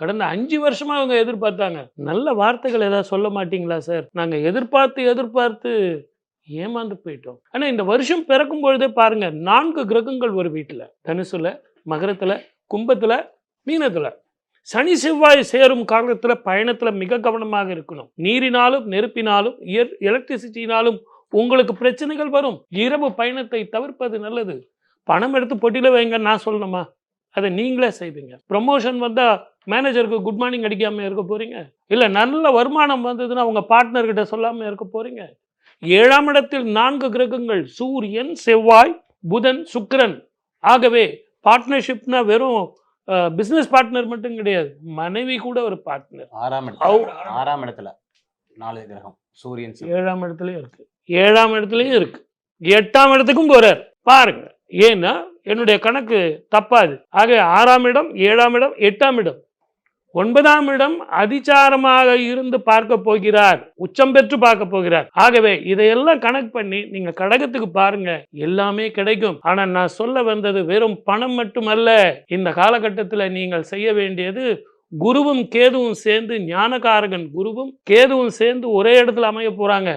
கடந்த 5 வருஷமா அவங்க எதிர்பார்த்தாங்க. நல்ல வார்த்தைகள் ஏதாவது சொல்ல மாட்டீங்களா சார்? நாங்க எதிர்பார்த்து ஏமாந்து போயிட்டோம். ஆனா இந்த வருஷம் பிறக்கும் பொழுதே பாருங்க 4 கிரகங்கள் ஒரு வீட்ல. தனுசுல, மகரத்துல, கும்பத்துல, மீனத்துல. சனி செவ்வாய் சேரும் காலத்துல பயணத்துல மிக கவனமாக இருக்கணும். நீரினாலும் நெருப்பினாலும் எலக்ட்ரிசிட்டினாலும் உங்களுக்கு பிரச்சனைகள் வரும். இரவு பயணத்தை தவிர்ப்பது நல்லது. பணம் எடுத்து பொட்டியில வைங்கன்னு நான் சொல்லணுமா? அதை நீங்களே செய்வீங்க. ப்ரமோஷன் வந்தா மேனேஜருக்கு குட் மார்னிங் அடிக்காம இருக்க போறீங்க? இல்ல நல்ல வருமானம் வந்ததுன்னா உங்க பார்ட்னர் கிட்ட சொல்லாம இருக்க போறீங்க? 7ஆம் இடத்தில் 4 கிரகங்கள் சூரியன், செவ்வாய், புதன், சுக்கிரன். ஆகவே பார்ட்னர்ஷிப்னா வெறும் பிசினஸ் பார்ட்னர் மட்டும் கிடையாது. மனைவி கூட ஒரு பார்ட்னர். 6ஆம் இடத்துல 4 கிரகம் சூரியன் 7ஆம் இடத்துலயும் இருக்கு. 7ஆம் இடத்துலயும் இருக்கு. 8ஆம் இடத்துக்கும் போறார். பாருங்க. ஏன்னா என்னுடைய கணக்கு தப்பாது. ஆக 6ஆம் இடம், 7ஆம் இடம், 8ஆம் இடம். 9ஆம் இடம் அதிசாரமாக இருந்து பார்க்க போகிறார். உச்சம் பெற்று பார்க்க போகிறார். ஆகவே இதையெல்லாம் கணக்கு பண்ணி நீங்க கடகத்துக்கு பாருங்க. எல்லாமே கிடைக்கும். ஆனா நான் சொல்ல வந்தது வெறும் பணம் மட்டுமல்ல. இந்த காலகட்டத்தில் நீங்கள் செய்ய வேண்டியது குருவும் கேதுவும் சேர்ந்து ஞானகாரகன் குருவும் கேதுவும் சேர்ந்து ஒரே இடத்துல அமைய போறாங்க.